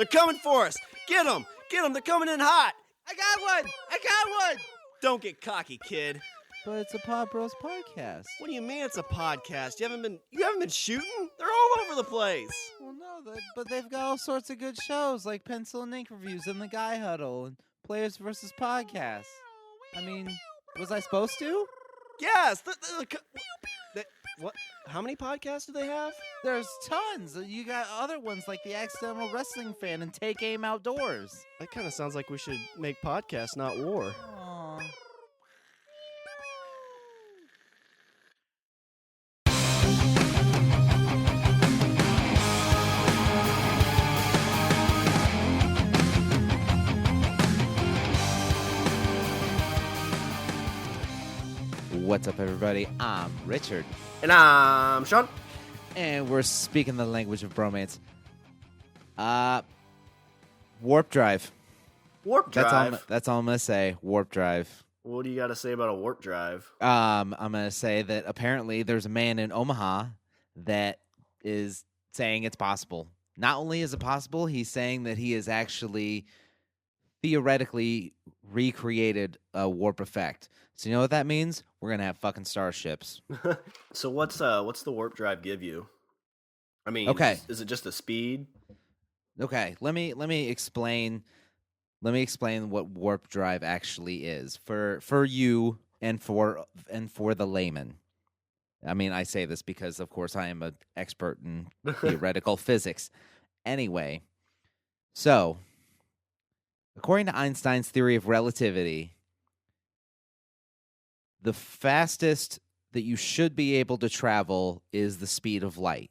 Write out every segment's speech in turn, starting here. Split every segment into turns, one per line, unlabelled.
They're coming for us. Get them. Get them. They're coming in hot.
I got one.
Don't get cocky, kid.
But it's a Pod Bros podcast.
What do you mean it's a podcast? You haven't been shooting? They're all over the place.
Well, no, but they've got all sorts of good shows like Pencil and Ink Reviews and The Guy Huddle and Players vs. Podcasts. I mean, was I supposed to?
Yes. What? How many podcasts do they have?
There's tons. You got other ones like The Accidental Wrestling Fan and Take Aim Outdoors.
That kind of sounds like we should make podcasts, not war.
Aww. What's up, everybody? I'm Richard.
And I'm Sean.
And we're speaking the language of bromance. Warp drive.
Warp drive?
That's all I'm going to say. Warp drive.
What do you got to say about a warp drive?
I'm going to say that apparently there's a man in Omaha that is saying it's possible. Not only is it possible, he's saying that he has actually theoretically recreated a warp effect. So you know what that means? We're gonna have fucking starships.
So what's the warp drive give you? I mean,
okay,
is it just a speed?
Okay, let me explain. Let me explain what warp drive actually is for you and for the layman. I mean, I say this because, of course, I am an expert in theoretical physics. Anyway, so according to Einstein's theory of relativity, the fastest that you should be able to travel is the speed of light.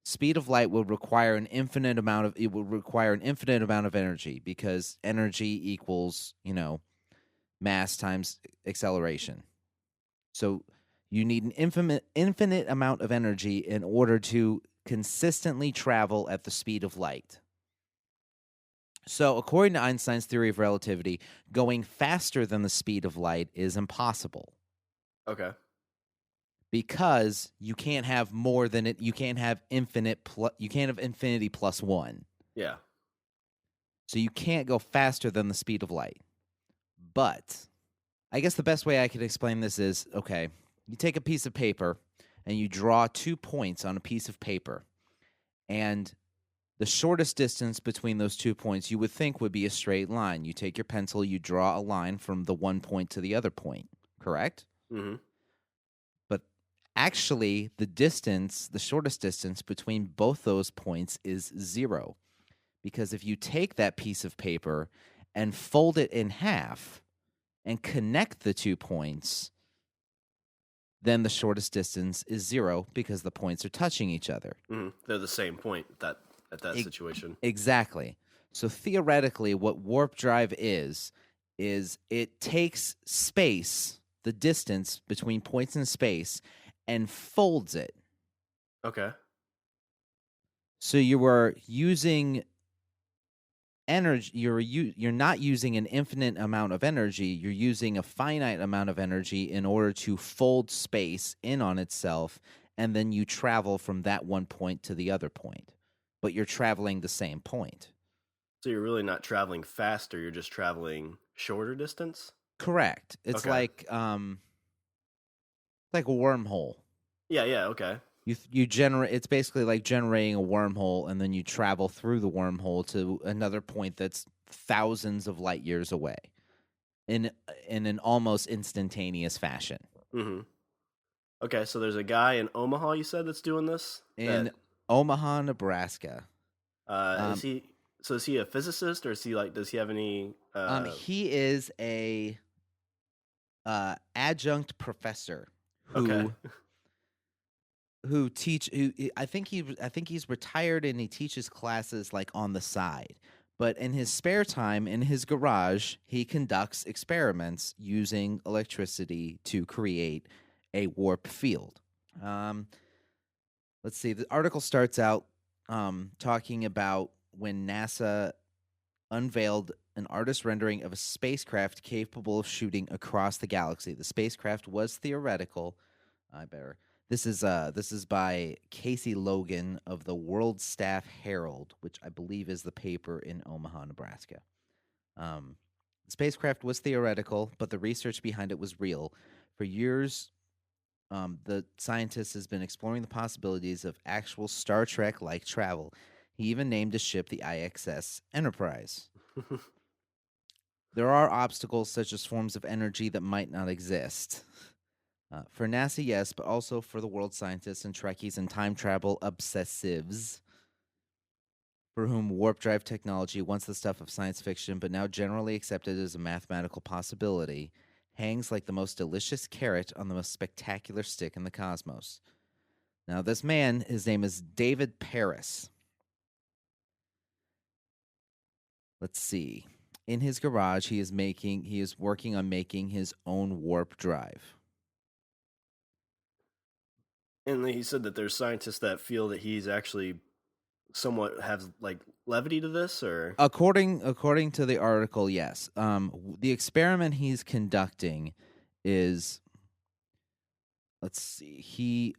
Speed of light will require an infinite amount of energy because energy equals, mass times acceleration. So you need an infinite amount of energy in order to consistently travel at the speed of light. So according to Einstein's theory of relativity, going faster than the speed of light is impossible.
Okay.
Because you can't have more than it. You can't have infinity plus one.
Yeah.
So you can't go faster than the speed of light. But I guess the best way I could explain this is, okay, you take a piece of paper and you draw 2 points on a piece of paper. And the shortest distance between those 2 points you would think would be a straight line. You take your pencil, you draw a line from the one point to the other point, correct?
Mm-hmm.
But actually, the shortest distance between both those points is 0. Because if you take that piece of paper and fold it in half and connect the 2 points, then the shortest distance is 0 because the points are touching each other.
Mm-hmm. They're the same point at that situation.
Exactly. So theoretically, what warp drive is it takes space, the distance between points in space, and folds it.
Okay.
So you are using energy. You're not using an infinite amount of energy. You're using a finite amount of energy in order to fold space in on itself, and then you travel from that one point to the other point. But you're traveling the same point.
So you're really not traveling faster. You're just traveling shorter distance?
Correct. It's like a wormhole.
Yeah, okay.
You generate. It's basically like generating a wormhole, and then you travel through the wormhole to another point that's thousands of light years away, in an almost instantaneous fashion.
Mm-hmm. Okay, so there's a guy in Omaha, you said, that's doing this?
In Omaha, Nebraska.
Is he a physicist, or does he have any?
He is a adjunct professor who I think he's retired and he teaches classes like on the side. But in his spare time in his garage, he conducts experiments using electricity to create a warp field. Let's see. The article starts out talking about when NASA unveiled an artist rendering of a spacecraft capable of shooting across the galaxy. The spacecraft was theoretical. This is by Casey Logan of the World Staff Herald, which I believe is the paper in Omaha, Nebraska. The spacecraft was theoretical, but the research behind it was real. For years, the scientist has been exploring the possibilities of actual Star Trek-like travel. He even named his ship the IXS Enterprise. There are obstacles such as forms of energy that might not exist. For NASA, yes, but also for the world scientists and Trekkies and time travel obsessives, for whom warp drive technology, once the stuff of science fiction but now generally accepted as a mathematical possibility, hangs like the most delicious carrot on the most spectacular stick in the cosmos. Now, this man, his name is David Paris. Let's see. In his garage, he is working on making his own warp drive.
And he said that there's scientists that feel that he's actually somewhat has like levity to this, or
According to the article, yes. The experiment he's conducting is, let's see,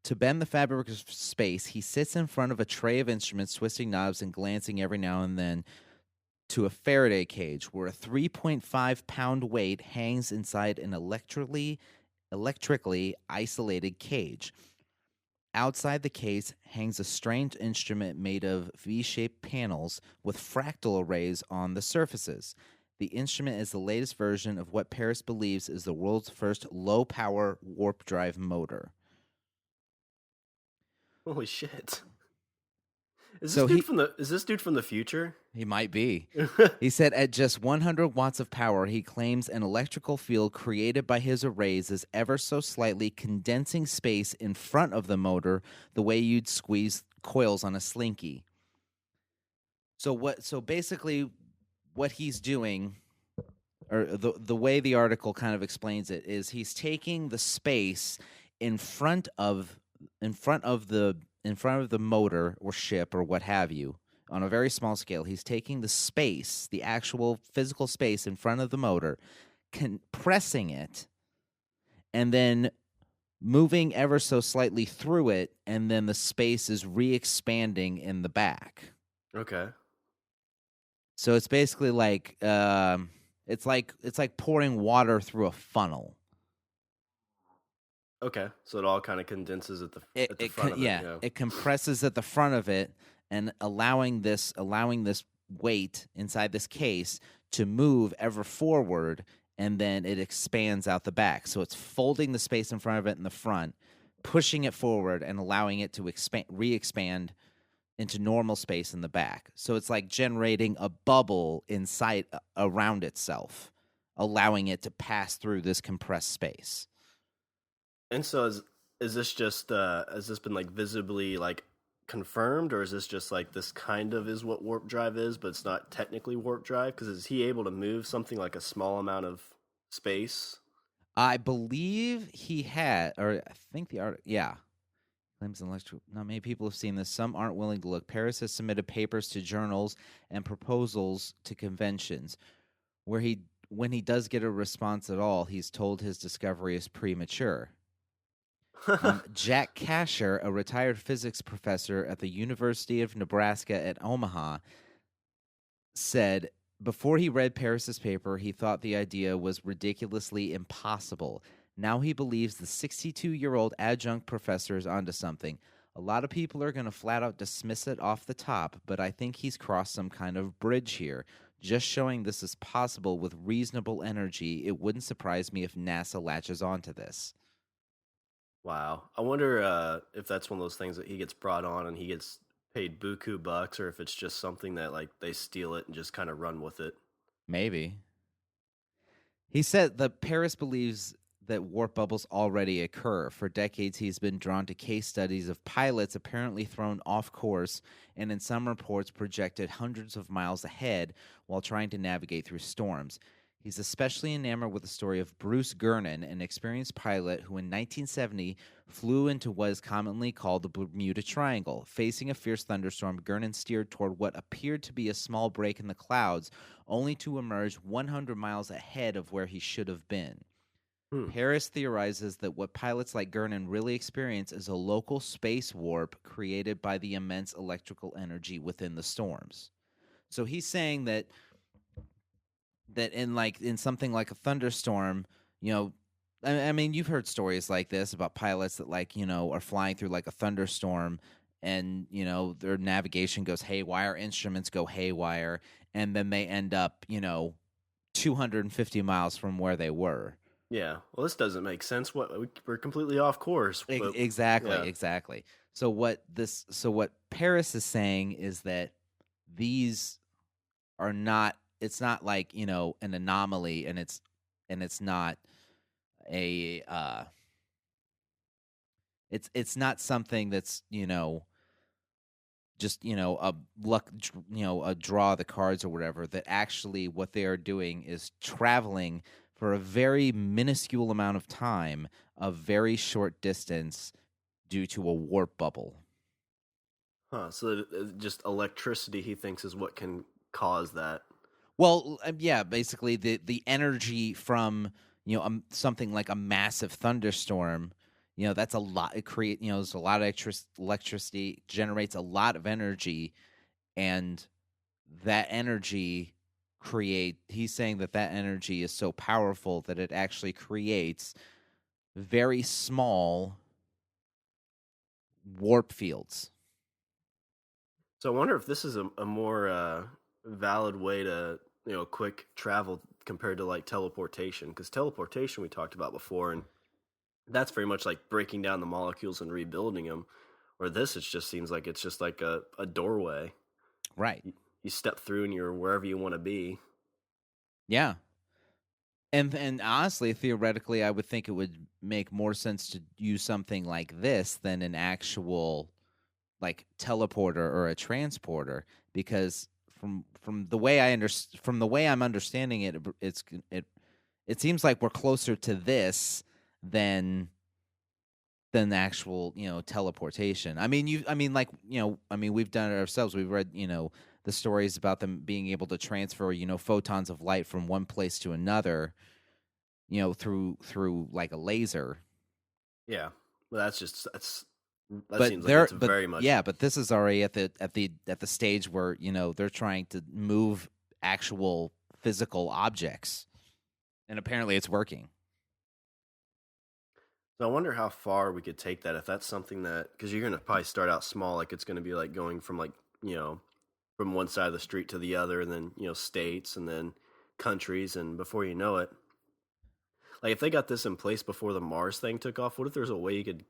to bend the fabric of space, he sits in front of a tray of instruments, twisting knobs and glancing every now and then to a Faraday cage where a 3.5-pound weight hangs inside an electrically isolated cage. Outside the case hangs a strange instrument made of V-shaped panels with fractal arrays on the surfaces. The instrument is the latest version of what Paris believes is the world's first low-power warp drive motor.
holy shit! Is
So
this dude from the future?
He might be. He said at just 100 watts of power, he claims an electrical field created by his arrays is ever so slightly condensing space in front of the motor the way you'd squeeze coils on a slinky. So basically what he's doing, or the way the article kind of explains it, is he's taking the space in front of the motor or ship or what have you, on a very small scale. He's taking the space, the actual physical space in front of the motor, compressing it, and then moving ever so slightly through it, and then the space is re-expanding in the back.
Okay.
So it's basically like it's like pouring water through a funnel.
Okay, so it all kind of condenses at the front of it.
Yeah, it compresses at the front of it, and allowing this weight inside this case to move ever forward, and then it expands out the back. So it's folding the space in front of it in the front, pushing it forward, and allowing it to re-expand into normal space in the back. So it's like generating a bubble inside around itself, allowing it to pass through this compressed space.
And so is this just has this been like visibly like confirmed, or is this just like this kind of is what warp drive is, but it's not technically warp drive? Because is he able to move something like a small amount of space?
I believe he had, or I think the art, yeah. Claims electric. Not many people have seen this. Some aren't willing to look. Paris has submitted papers to journals and proposals to conventions, where when he does get a response at all, he's told his discovery is premature. Jack Kasher, a retired physics professor at the University of Nebraska at Omaha, said before he read Paris's paper, he thought the idea was ridiculously impossible. Now he believes the 62-year-old adjunct professor is onto something. A lot of people are going to flat out dismiss it off the top, but I think he's crossed some kind of bridge here. Just showing this is possible with reasonable energy, it wouldn't surprise me if NASA latches onto this.
Wow. I wonder if that's one of those things that he gets brought on and he gets paid buku bucks, or if it's just something that like they steal it and just kind of run with it.
Maybe. He said that Paris believes that warp bubbles already occur. For decades, he's been drawn to case studies of pilots apparently thrown off course and in some reports projected hundreds of miles ahead while trying to navigate through storms. He's especially enamored with the story of Bruce Gernon, an experienced pilot who in 1970 flew into what is commonly called the Bermuda Triangle. Facing a fierce thunderstorm, Gernon steered toward what appeared to be a small break in the clouds, only to emerge 100 miles ahead of where he should have been.
Hmm.
Paris theorizes that what pilots like Gurnon really experience is a local space warp created by the immense electrical energy within the storms. So he's saying that in something like a thunderstorm, you know, I mean, you've heard stories like this about pilots that are flying through like a thunderstorm, and their navigation goes haywire, instruments go haywire, and then they end up 250 miles from where they were.
Yeah. Well, this doesn't make sense. We're completely off course. But,
Exactly,
yeah.
exactly. So what Paris is saying is that these are not. It's not like an anomaly, and it's not a it's not something that's just a luck, a draw of the cards or whatever. That actually what they are doing is traveling for a very minuscule amount of time, a very short distance, due to a warp bubble.
Huh. So just electricity, he thinks, is what can cause that.
Well, yeah, basically the energy from something like a massive thunderstorm, that's a lot. It there's a lot of electricity, generates a lot of energy, and that energy He's saying that energy is so powerful that it actually creates very small warp fields.
So I wonder if this is a more valid way to quick travel compared to like teleportation, because teleportation we talked about before, and that's very much like breaking down the molecules and rebuilding them. Or this, it just seems like it's just like a doorway.
Right.
You step through and you're wherever you want to be.
Yeah. And honestly, theoretically, I would think it would make more sense to use something like this than an actual like teleporter or a transporter, because from the way from the way I'm understanding it, it seems like we're closer to this than the actual teleportation. I mean, we've done it ourselves. We've read the stories about them being able to transfer photons of light from one place to another, through like a laser.
Yeah, well, that
But
seems like
they're
it's
but
very much.
yeah, but this is already at the stage where they're trying to move actual physical objects, and apparently it's working.
So I wonder how far we could take that if that's something that, because you're gonna probably start out small, like it's gonna be like going from like from one side of the street to the other, and then states, and then countries, and before you know it, like if they got this in place before the Mars thing took off, what if there's a way you could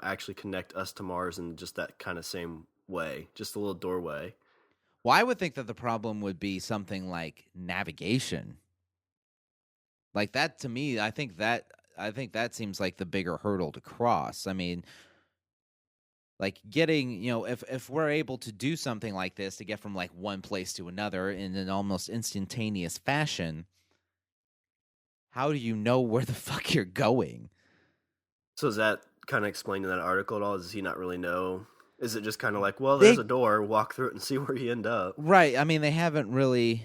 actually connect us to Mars in just that kind of same way, just a little doorway?
Well, I would think that the problem would be something like navigation. Like that to me, I think that seems like the bigger hurdle to cross. I mean, like getting, if we're able to do something like this to get from like one place to another in an almost instantaneous fashion, how do you know where the fuck you're going?
So is that kind of explained in that article at all? Does he not really know? Is it just kind of like, well, there's
They
a door, walk through it and see where you end up?
Right. I mean, they haven't really,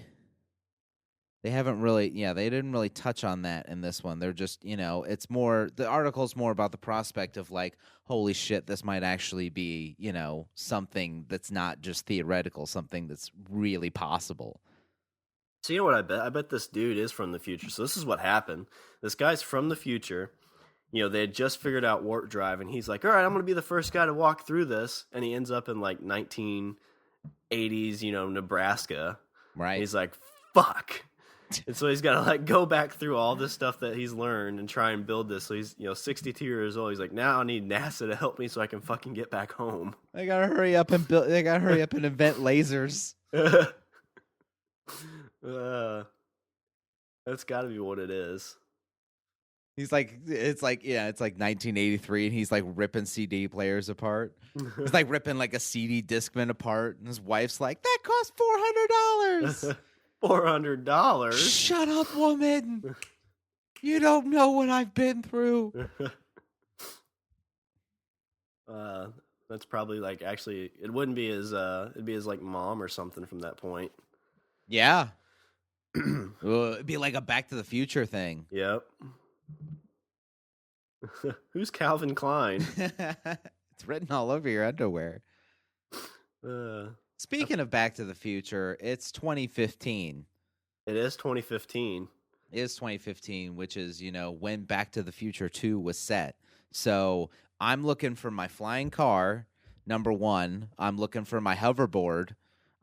yeah, they didn't really touch on that in this one. They're just, it's more, the article's more about the prospect of like, holy shit, this might actually be, something that's not just theoretical, something that's really possible.
So you know what I bet? I bet this dude is from the future. So this is what happened. This guy's from the future. They had just figured out warp drive, and he's like, "All right, I'm going to be the first guy to walk through this." And he ends up in like 1980s, Nebraska. And
Right.
he's like, "Fuck." And so he's got to like go back through all this stuff that he's learned and try and build this. So he's 62 years old. He's like, now I need NASA to help me so I can fucking get back home.
They gotta hurry up and build. They gotta hurry up and invent lasers.
uh, that's got to be what it is.
It's like 1983, and he's like ripping CD players apart. He's like ripping like a CD Discman apart, and his wife's like, "That cost $400."
$400.
Shut up, woman. You don't know what I've been through.
That's probably like actually it wouldn't be his it'd be his like mom or something from that point.
Yeah. It'd be like a Back to the Future thing.
Yep. Who's Calvin Klein?
It's written all over your underwear.
Uh,
Speaking of Back to the Future, it's 2015.
it is 2015.
It is 2015, which is, when Back to the Future 2 was set. So I'm looking for my flying car, number one. I'm looking for my hoverboard.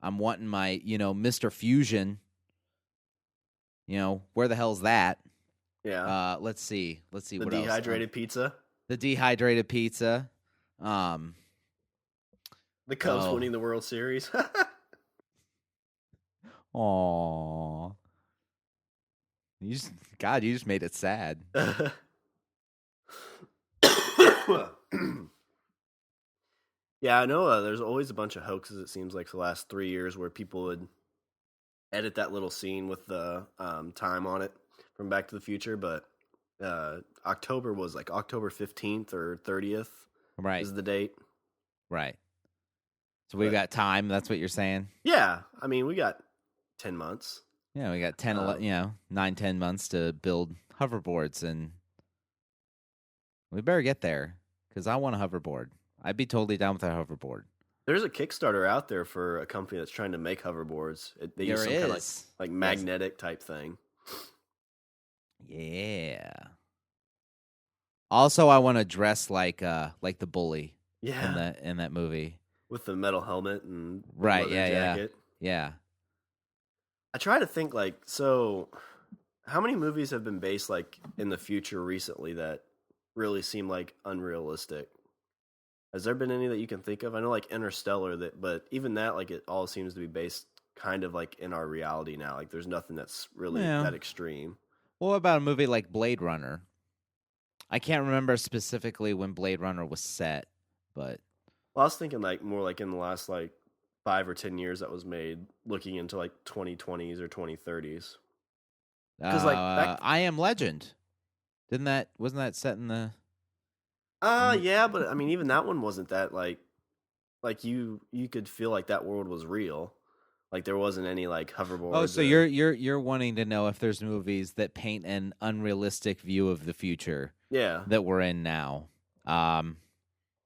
I'm wanting my, Mr. Fusion. Where the hell's that?
Yeah.
Let's see.
The
what else.
dehydrated pizza.
The dehydrated pizza.
The Cubs
Oh.
winning the World Series.
Aww. You just made it sad.
Yeah, I know there's always a bunch of hoaxes, it seems like, for the last 3 years where people would edit that little scene with the time on it from Back to the Future, but October was like October 15th or 30th
Right.
is the date.
Right. So we've got time. That's what you're saying?
Yeah. I mean, we got 10 months.
Yeah, we got 10, 9, 10 months to build hoverboards, and we better get there because I want a hoverboard. I'd be totally down with a hoverboard.
There's a Kickstarter out there for a company that's trying to make hoverboards. They use some kind of like magnetic type thing.
Yeah. Also, I want to dress like the bully.
Yeah.
In that movie
with the metal helmet and
right.
leather jacket.
Yeah.
I try to think so how many movies have been based like in the future recently that really seem like unrealistic? Has there been any that you can think of? I know like Interstellar, but even that, like, it all seems to be based kind of like in our reality now. Like there's nothing that's really that extreme.
Well, what about a movie like Blade Runner? I can't remember specifically when Blade Runner was set, but
I was thinking like more like in the last like 5 or 10 years that was made, looking into like 2020s or 2030s.
Because I Am Legend, wasn't that set in the?
Yeah, but I mean, even that one wasn't that like you could feel like that world was real. Like there wasn't any like hoverboards.
Oh, so you're wanting to know if there's movies that paint an unrealistic view of the future?
Yeah,
that we're in now. I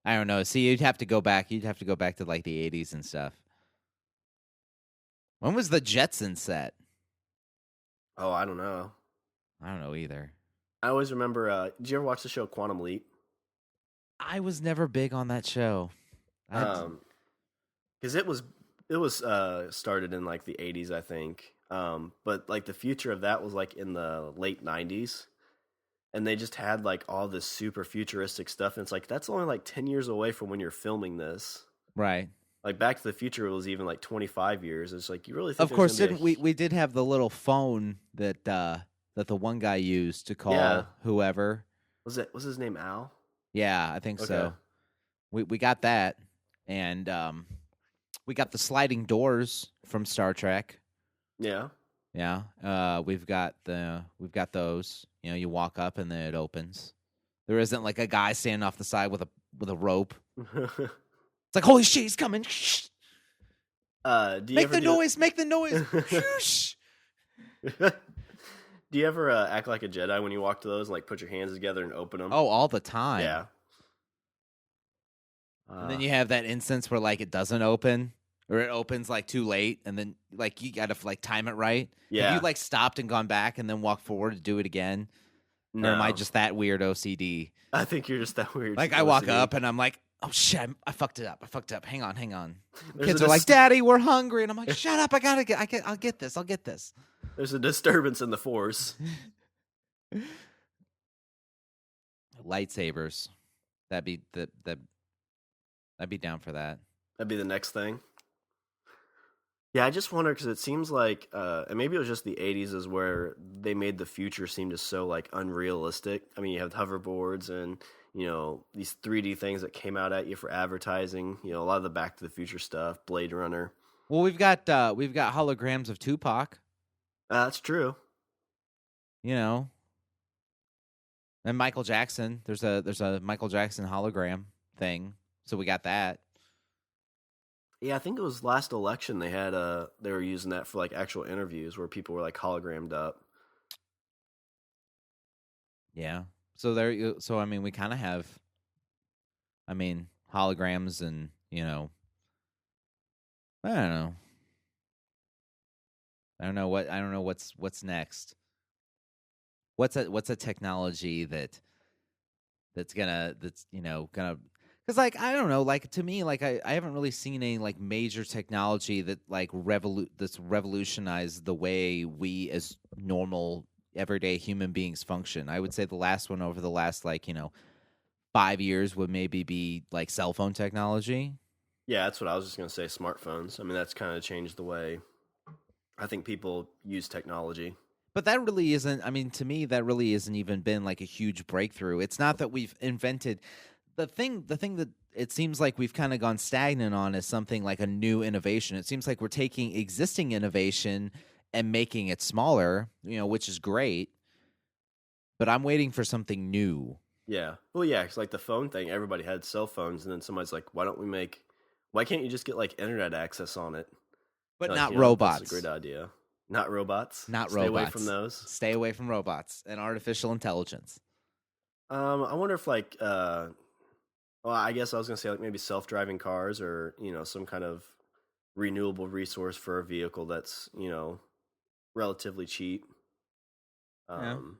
don't know. See, you'd have to go back. You'd have to go back to like the 80s and stuff. When was the Jetsons set?
Oh, I don't know.
I don't know either.
I always remember. Did you ever watch the show Quantum Leap?
I was never big on that show.
Because it was started in like the 80s, I think. But like the future of that was like in the late 90s. And they just had like all this super futuristic stuff. And it's like, that's only like 10 years away from when you're filming this.
Right.
Like Back to the Future was even like 25 years. It's like, you really think
of course, we did have the little phone that the one guy used to call whoever.
Was his name Al?
Yeah, I think so. We got that. And we got the sliding doors from Star Trek.
Yeah.
Yeah. We've got those. You walk up and then it opens. There isn't like a guy standing off the side with a rope. It's like, holy shit, he's coming. Shh. Make the noise. Shh.
Do you ever act like a Jedi when you walk to those and like put your hands together and open them?
Oh, all the time.
Yeah.
And then you have that instance where like it doesn't open. Or it opens like too late, and then like you gotta like time it right.
Yeah.
Have you like stopped and gone back and then walked forward to do it again?
No.
Or am I just that weird OCD?
I think you're just that weird.
Like I walk up and I'm like, oh shit, I fucked it up. Hang on.
Kids
are like, Daddy, we're hungry, and I'm like, shut up, I'll get this.
There's a disturbance in the Force.
Lightsabers. That'd be down for that.
That'd be the next thing. Yeah, I just wonder because it seems like, and maybe it was just the 80s is where they made the future seem just so like unrealistic. I mean, you have hoverboards and, these 3D things that came out at you for advertising, a lot of the Back to the Future stuff, Blade Runner.
Well, we've got holograms of Tupac.
That's true.
And Michael Jackson. There's a Michael Jackson hologram thing. So we got that.
Yeah, I think it was last election they had they were using that for like actual interviews where people were like hologrammed up.
Yeah. So so I mean, we kind of have, I mean, holograms, and I don't know. I don't know what's next. What's a technology that's gonna, because like I don't know, like to me, like I haven't really seen any like major technology that like that's revolutionized the way we as normal everyday human beings function. I would say the last one over the last, like, 5 years would maybe be like cell phone technology.
Yeah, that's what I was just gonna say. Smartphones. I mean, that's kind of changed the way I think people use technology.
But that really isn't, I mean, to me, that really isn't even been like a huge breakthrough. It's not that we've invented the thing that it seems like we've kind of gone stagnant on is something like a new innovation. It seems like we're taking existing innovation and making it smaller, which is great, but I'm waiting for something new.
Yeah. Well, yeah, it's like the phone thing. Everybody had cell phones, and then somebody's like, why can't you just get like internet access on it?
But
Like,
not
that's a
robots.
great idea. Not robots.
Not
Stay away from
robots.
those.
Stay away from robots and artificial intelligence.
I wonder if like, well, I guess I was gonna say like maybe self-driving cars, or some kind of renewable resource for a vehicle that's relatively cheap.
Yeah.
Um,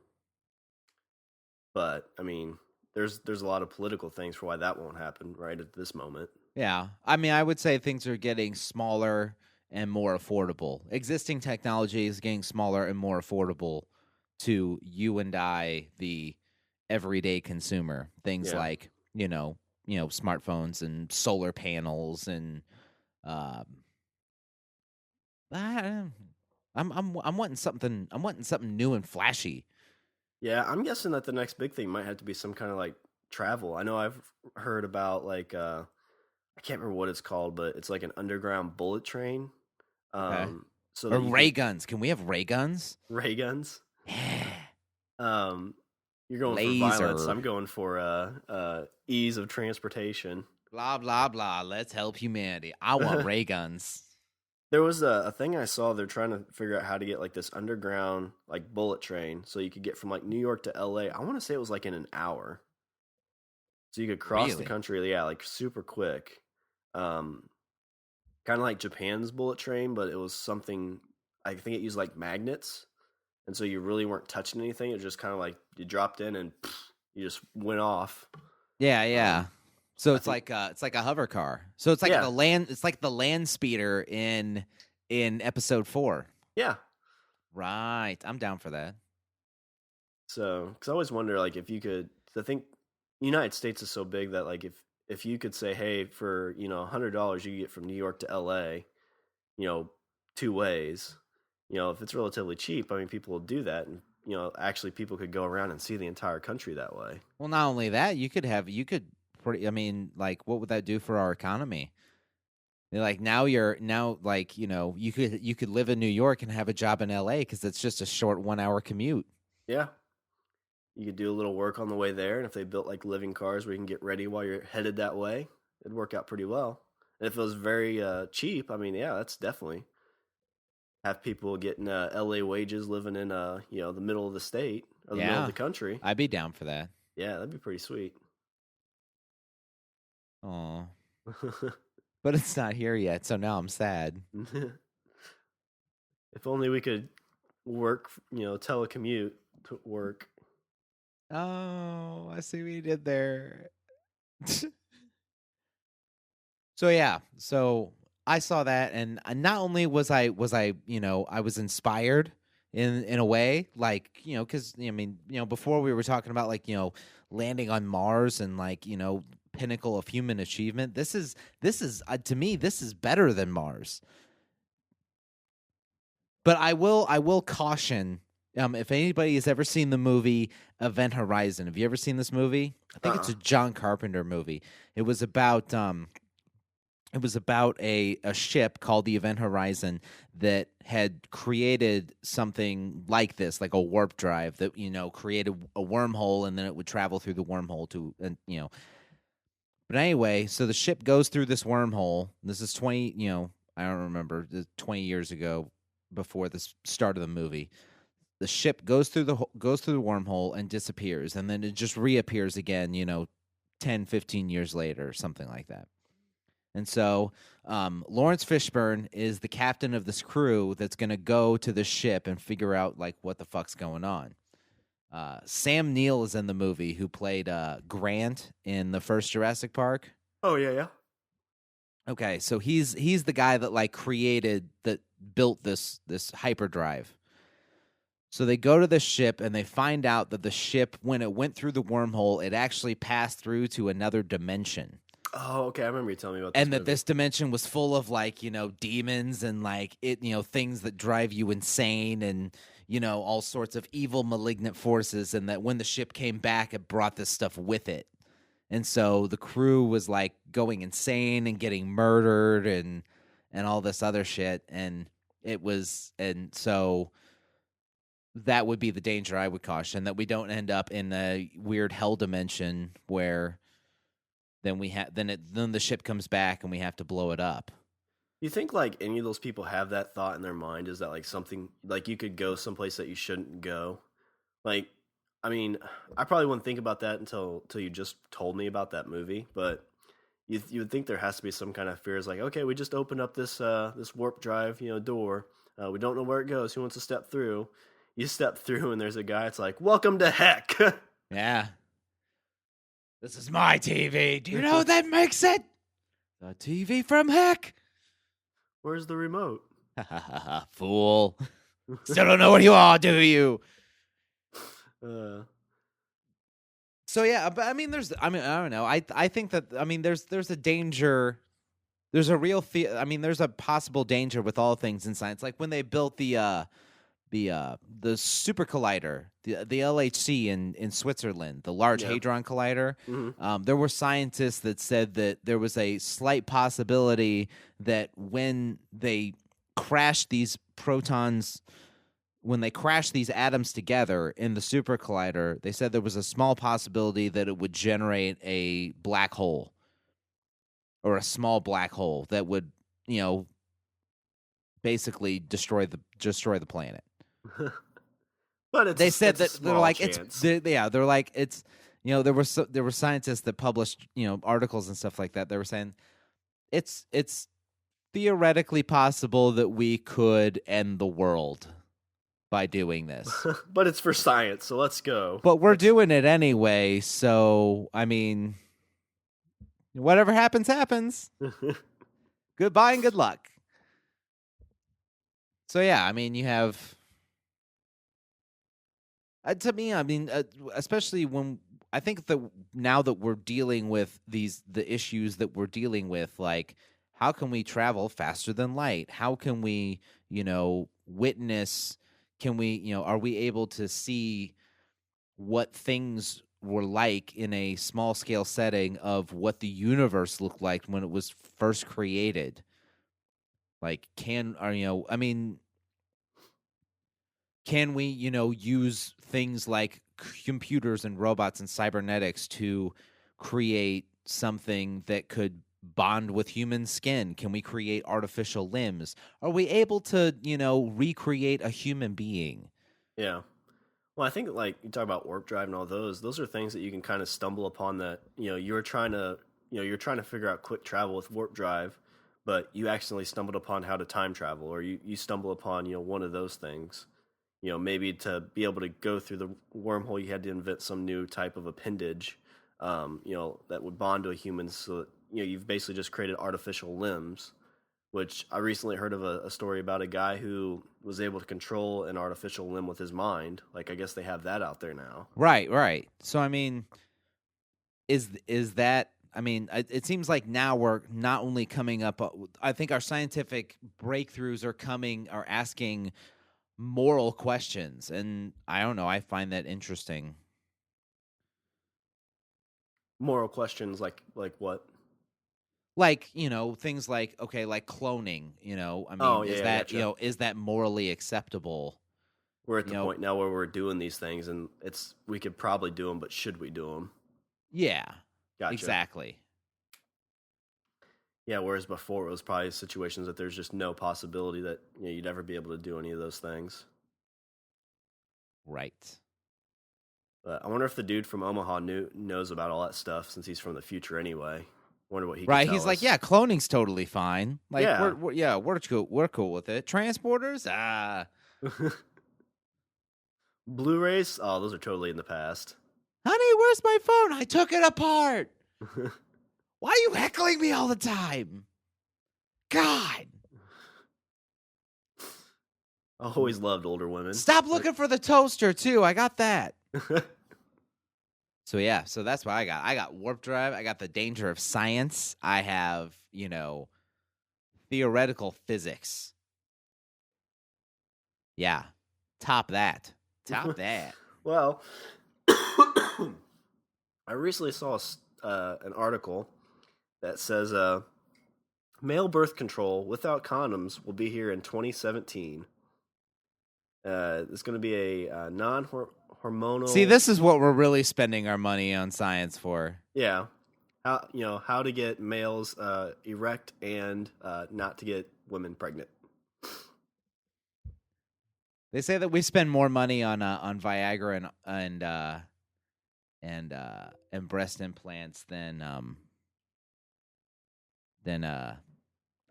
but I mean, there's a lot of political things for why that won't happen right at this moment.
Yeah. I mean, I would say things are getting smaller and more affordable. Existing technology is getting smaller and more affordable to you and I, the everyday consumer. Things
Yeah.
like, smartphones and solar panels and um I- I'm wanting something, new and flashy.
Yeah, I'm guessing that the next big thing might have to be some kind of like travel. I know I've heard about like I can't remember what it's called, but it's like an underground bullet train.
Okay.
So
Or
that you
ray
can
guns. Can we have ray guns?
ray guns.
Yeah.
Um, you're going for violence.
Laser.
I'm going for ease of transportation.
Blah blah blah. Let's help humanity. I want ray guns.
There was a thing I saw. They're trying to figure out how to get like this underground like bullet train, so you could get from like New York to L.A. I want to say it was like in an hour, so you could cross the
Really?
country. Yeah, like super quick. Um, Kind of like Japan's bullet train, but it was something. I think it used like magnets, and so you really weren't touching anything. It was just kind of like you dropped in and you just went off.
Yeah, yeah.
Um,
So
I think,
it's like a hover car. So it's like
yeah,
the land speeder in episode 4.
yeah.
Right. I'm down for that.
So, because I always wonder, like, if you could, I think the United States is so big that, like, if you could say, hey, for $100, you could get from New York to L.A., you know, two ways. If it's relatively cheap, I mean, people will do that, and actually, people could go around and see the entire country that way.
Well, not only that, you could pretty, I mean, like what would that do for our economy? Like now like, you could live in New York and have a job in LA cuz it's just a short 1-hour commute.
Yeah, you could do a little work on the way there, and if they built like living cars where you can get ready while you're headed that way, it'd work out pretty well. And if it was very cheap, I mean, yeah, that's definitely have people getting LA wages living in the middle of the state or the middle of
Yeah.
the country.
I'd be down for that.
Yeah, that'd be pretty sweet.
Oh. But it's not here yet, so now I'm sad.
If only we could work, telecommute to work.
Oh, I see what you did there. So yeah, so I saw that, and not only was I I was inspired in a way, like because I mean before we were talking about like landing on Mars and like pinnacle of human achievement. This is to me this is better than Mars. But I will caution. If anybody has ever seen the movie Event Horizon, have you ever seen this movie? I think it's
Uh-uh.
a John Carpenter movie. It was about a ship called the Event Horizon that had created something like this, like a warp drive that created a wormhole, and then it would travel through the wormhole to But anyway, so the ship goes through this wormhole. This is 20 I don't remember, 20 years ago, before the start of the movie. the ship goes through the wormhole and disappears, and then it just reappears again, 10, 15 years later, or something like that. And so Lawrence Fishburne is the captain of this crew that's going to go to the ship and figure out like what the fuck's going on. Sam Neill is in the movie, who played Grant in the first Jurassic Park.
Oh yeah.
Okay, so he's the guy that like built this hyperdrive. So they go to the ship and they find out that the ship, when it went through the wormhole, it actually passed through to another dimension.
Oh, okay. I remember you telling me about this.
And that this dimension was full of like, demons and like things that drive you insane and, all sorts of evil, malignant forces. And that when the ship came back, it brought this stuff with it. And so the crew was like going insane and getting murdered and all this other shit. And so that would be the danger I would caution, that we don't end up in a weird hell dimension where then the ship comes back and we have to blow it up.
You think like any of those people have that thought in their mind? Is that like something like you could go someplace that you shouldn't go? Like, I mean, I probably wouldn't think about that until you just told me about that movie. But you would think there has to be some kind of fears, like, okay, we just opened up this warp drive, door. We don't know where it goes. Who wants to step through? You step through, and there's a guy. It's like, welcome to heck.
Yeah. This is my TV. Do you know what that makes it? The TV from heck.
Where's the remote?
Fool. Still don't know what you are, do you? So yeah, but I mean, I don't know. I think that, there's a danger. There's a real there's a possible danger with all things in science. Like when they built the super collider, the LHC in Switzerland, the Large Hadron Collider.
Mm-hmm.
There were scientists that said that there was a slight possibility that when they crashed these atoms together in the super collider, they said there was a small possibility that it would generate a black hole, or a small black hole that would, basically destroy the planet.
But
they said that
they're like
chance. They're like it's there were scientists that published articles and stuff like that. They were saying it's theoretically possible that we could end the world by doing this.
But it's for science, so let's go.
But we're doing it anyway, so I mean, whatever happens, happens. Goodbye and good luck. So yeah, I mean, you have. To me, I mean, especially when I think that now that we're dealing with the issues that we're dealing with, like how can we travel faster than light? How can we, witness? Can we, are we able to see what things were like in a small scale setting of what the universe looked like when it was first created? Like, can we, use things like computers and robots and cybernetics to create something that could bond with human skin? Can we create artificial limbs? Are we able to, recreate a human being?
Yeah. Well, I think like you talk about warp drive and all those are things that you can kind of stumble upon that, you're trying to figure out quick travel with warp drive, but you accidentally stumbled upon how to time travel, or you stumble upon, one of those things. Maybe to be able to go through the wormhole, you had to invent some new type of appendage, that would bond to a human. So that, you've basically just created artificial limbs, which I recently heard of a story about a guy who was able to control an artificial limb with his mind. Like, I guess they have that out there now.
Right. So, I mean, is that, I mean, it seems like now we're not only coming up, I think our scientific breakthroughs are asking moral questions, and I don't know, I find that interesting.
Moral questions like what?
Like, things like, okay, like cloning, is that morally acceptable?
We're at the point now where we're doing these things, and we could probably do them, but should we do them?
Yeah,
gotcha.
Exactly.
Yeah, whereas before it was probably situations that there's just no possibility that you'd ever be able to do any of those things.
Right.
But I wonder if the dude from Omaha knows about all that stuff since he's from the future anyway. Wonder what he could
Right.
tell
He's like,
us.
yeah, cloning's totally fine. Like,
Yeah.
we're cool with it. Transporters,
Blu-rays? Oh, those are totally in the past.
honey, where's my phone? I took it apart. Why are you heckling me all the time? God.
I always loved older women.
Stop looking for the toaster, too. I got that. So, yeah. So, that's what I got. I got warp drive. I got the danger of science. I have, theoretical physics. Yeah. Top that. Top that.
Well, I recently saw an article that says male birth control without condoms will be here in 2017. It's going to be a non-hormonal.
See, this is what we're really spending our money on science for.
Yeah, how to get males erect and not to get women pregnant.
They say that we spend more money on Viagra and breast implants than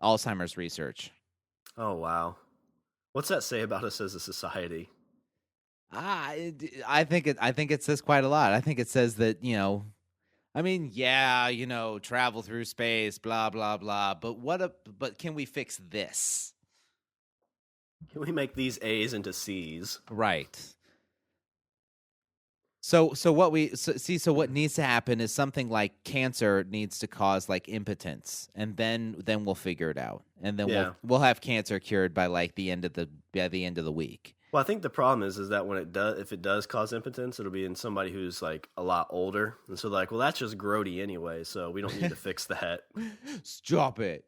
Alzheimer's research.
Oh wow, what's that say about us as a society?
I think it says quite a lot. I think it says that travel through space, blah blah blah. But can we fix this?
Can we make these A's into C's?
Right. So what needs to happen is something like cancer needs to cause like impotence, and then we'll figure it out, and then we'll have cancer cured by like the end of the week.
Well, I think the problem is that if it does cause impotence, it'll be in somebody who's like a lot older, and so like, well, that's just grody anyway, so we don't need to fix that.
Stop it.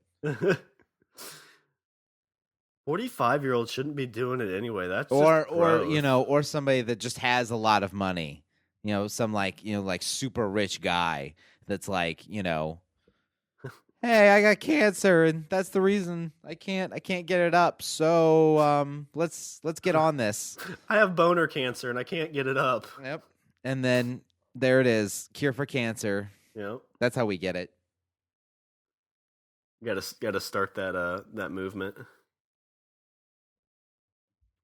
45-year-olds shouldn't be doing it anyway. That's
or somebody that just has a lot of money. Some like super rich guy that's like, hey, I got cancer and that's the reason I can't get it up. So let's get on this.
I have boner cancer and I can't get it up.
Yep. And then there it is, cure for cancer.
Yep.
That's how we get it.
Got to start that movement.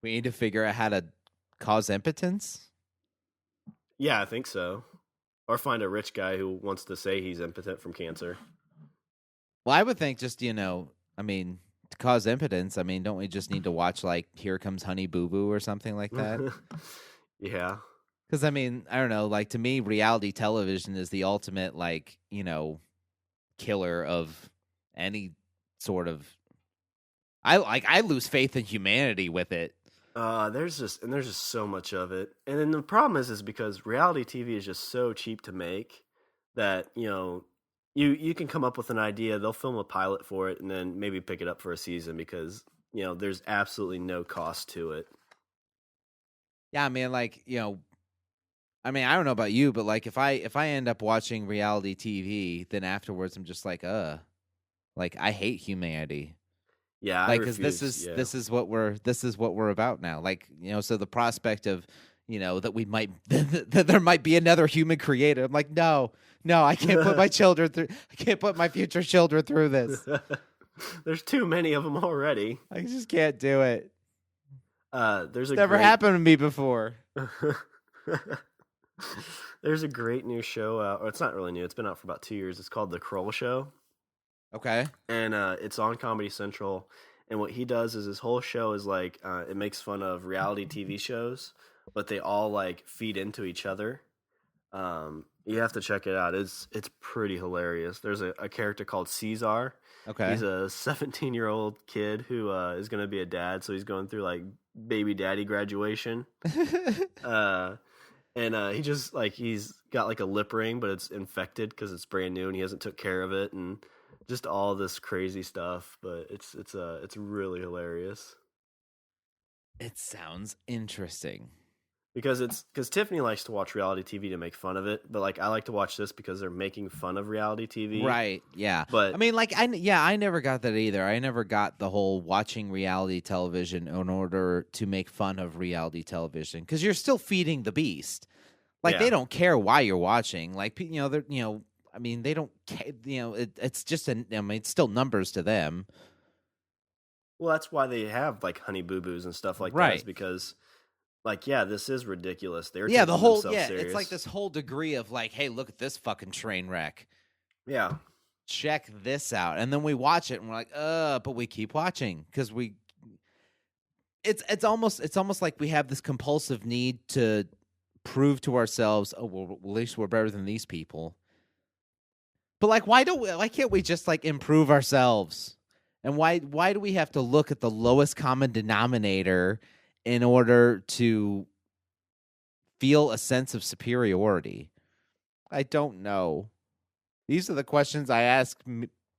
We need to figure out how to cause impotence.
Yeah, I think so. Or find a rich guy who wants to say he's impotent from cancer.
Well, I would think just, to cause impotence, don't we just need to watch, like, Here Comes Honey Boo Boo or something like that?
Yeah.
Because, I don't know, like, to me, reality television is the ultimate, like, killer of any sort of... I lose faith in humanity with it.
There's just so much of it, and then the problem is because reality TV is just so cheap to make that you can come up with an idea, they'll film a pilot for it, and then maybe pick it up for a season because there's absolutely no cost to it.
Yeah, I don't know about you, but like if I end up watching reality TV, then afterwards I'm just like I hate humanity.
Yeah,
like because this is what we're about now. Like so the prospect of that we might that there might be another human created. I'm like no, I can't put my children through. I can't put my future children through this.
There's too many of them already.
I just can't do it.
It's
never happened to me before.
There's a great new show out. Or it's not really new. It's been out for about 2 years. It's called The Kroll Show.
Okay.
And it's on Comedy Central. And what he does is his whole show is like it makes fun of reality TV shows, but they all like feed into each other. You have to check it out. It's pretty hilarious. There's a character called Caesar.
Okay.
He's a 17-year-old kid who is going to be a dad, so he's going through like baby daddy graduation. And he just like he's got like a lip ring, but it's infected because it's brand new and he hasn't took care of it, and just all this crazy stuff. But it's really hilarious.
It sounds interesting.
because Tiffany likes to watch reality TV to make fun of it, but like I like to watch this because they're making fun of reality TV.
Right. Yeah. I
But
mean, like, I never got that either. I never got the whole watching reality television in order to make fun of reality television because you're still feeding the beast. Like, they
yeah,
don't care why you're watching. Like, they're, I mean, they don't care. It's just I mean, it's still numbers to them.
well, that's why they have like Honey Boo Boos and stuff like that. Is
Right.
because like yeah, this is ridiculous. They're
Yeah.
taking themselves
It's like
serious.
this whole degree of like, hey, look at this fucking train wreck.
Yeah,
Check this out. And then we watch it and we're like, but we keep watching because it's almost like we have this compulsive need to prove to ourselves, oh well, at least we're better than these people. But like, why can't we just like improve ourselves? And why do we have to look at the lowest common denominator in order to feel a sense of superiority? I don't know. These are the questions I ask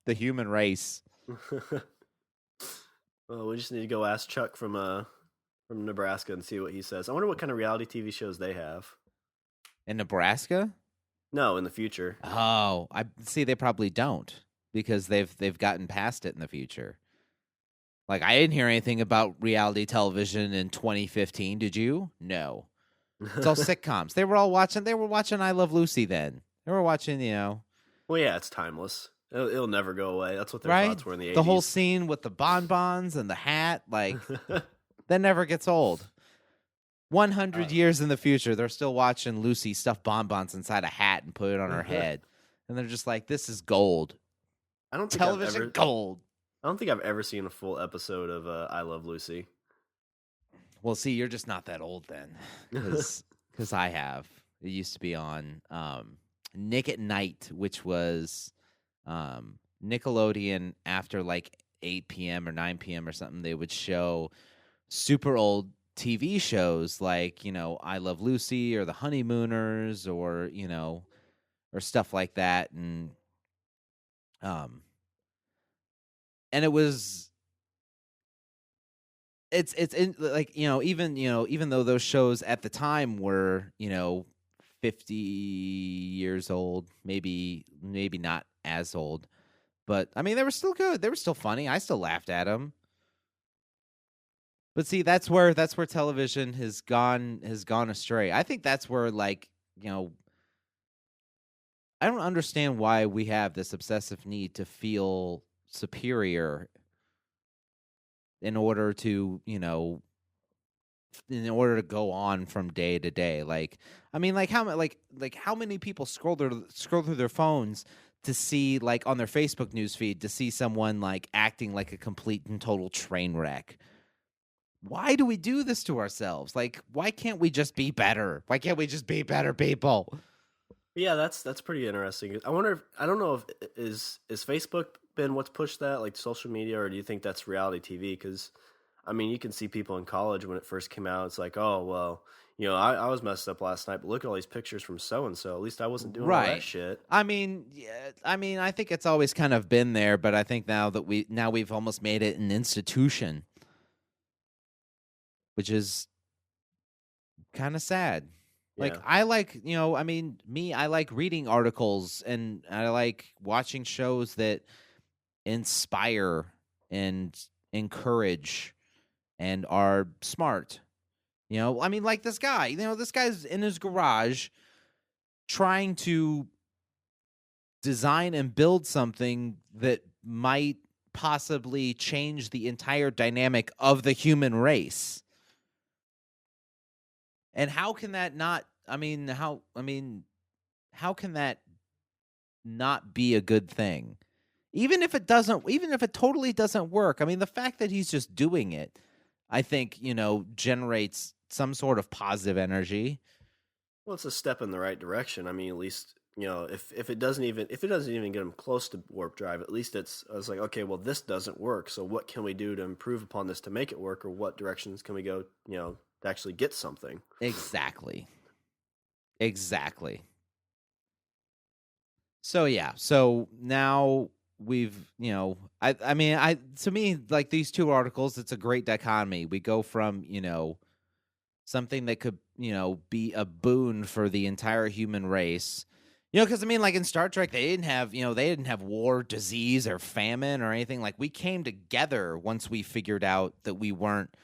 the human race.
well, we just need to go ask Chuck from Nebraska and see what he says. I wonder what kind of reality TV shows they have.
In Nebraska?
No, in the future.
Oh, I see. They probably don't because they've gotten past it in the future. Like I didn't hear anything about reality television in 2015. Did you? No. It's all sitcoms. They were all watching. They were watching I Love Lucy then. They were watching,
Well, yeah, it's timeless. It'll never go away. That's what their
right?
thoughts were in the 80s.
The whole scene with the bonbons and the hat, like that never gets old. 100 years in the future, they're still watching Lucy stuff bonbons inside a hat and put it on her head. And they're just like, this is gold.
I don't think
Television gold.
I don't think I've ever seen a full episode of I Love Lucy.
Well, see, you're just not that old then. Because I have. It used to be on Nick at Night, which was Nickelodeon after like 8 p.m. or 9 p.m. or something. They would show super old TV shows like, I Love Lucy or The Honeymooners or, or stuff like that. And it was it's in, like, even though those shows at the time were, 50 years old, maybe not as old, but I mean, they were still good. They were still funny. I still laughed at them. But see, that's where television has gone astray. I think that's where, like, I don't understand why we have this obsessive need to feel superior in order to, go on from day to day. Like, I mean, like how many people scroll through their phones to see, like, on their Facebook news feed to see someone like acting like a complete and total train wreck? Why do we do this to ourselves? Like, why can't we just be better? Why can't we just be better people?
Yeah, that's pretty interesting. I wonder if I don't know if is Facebook been what's pushed that, like social media, or do you think that's reality TV? Because I mean, you can see people in college when it first came out. It's like, oh well, I was messed up last night, but look at all these pictures from so and so. At least I wasn't doing all that shit.
I mean, yeah, I think it's always kind of been there, but I think now we've almost made it an institution, which is kind of sad. Like,
Yeah.
I like, I like reading articles and I like watching shows that inspire and encourage and are smart. I mean, like this guy, this guy's in his garage trying to design and build something that might possibly change the entire dynamic of the human race. And how can that not, how can that not be a good thing? Even if it totally doesn't work. I mean, the fact that he's just doing it, I think, generates some sort of positive energy.
Well, it's a step in the right direction. I mean, at least if it doesn't even get him close to warp drive, at least I was like, okay, well, this doesn't work. So what can we do to improve upon this to make it work, or what directions can we go, to actually get something?
Exactly. So yeah, so now we've, to me, like, these two articles, it's a great dichotomy. We go from, something that could, be a boon for the entire human race. Because I mean, like in Star Trek, they didn't have war, disease, or famine or anything. Like we came together once we figured out that we weren't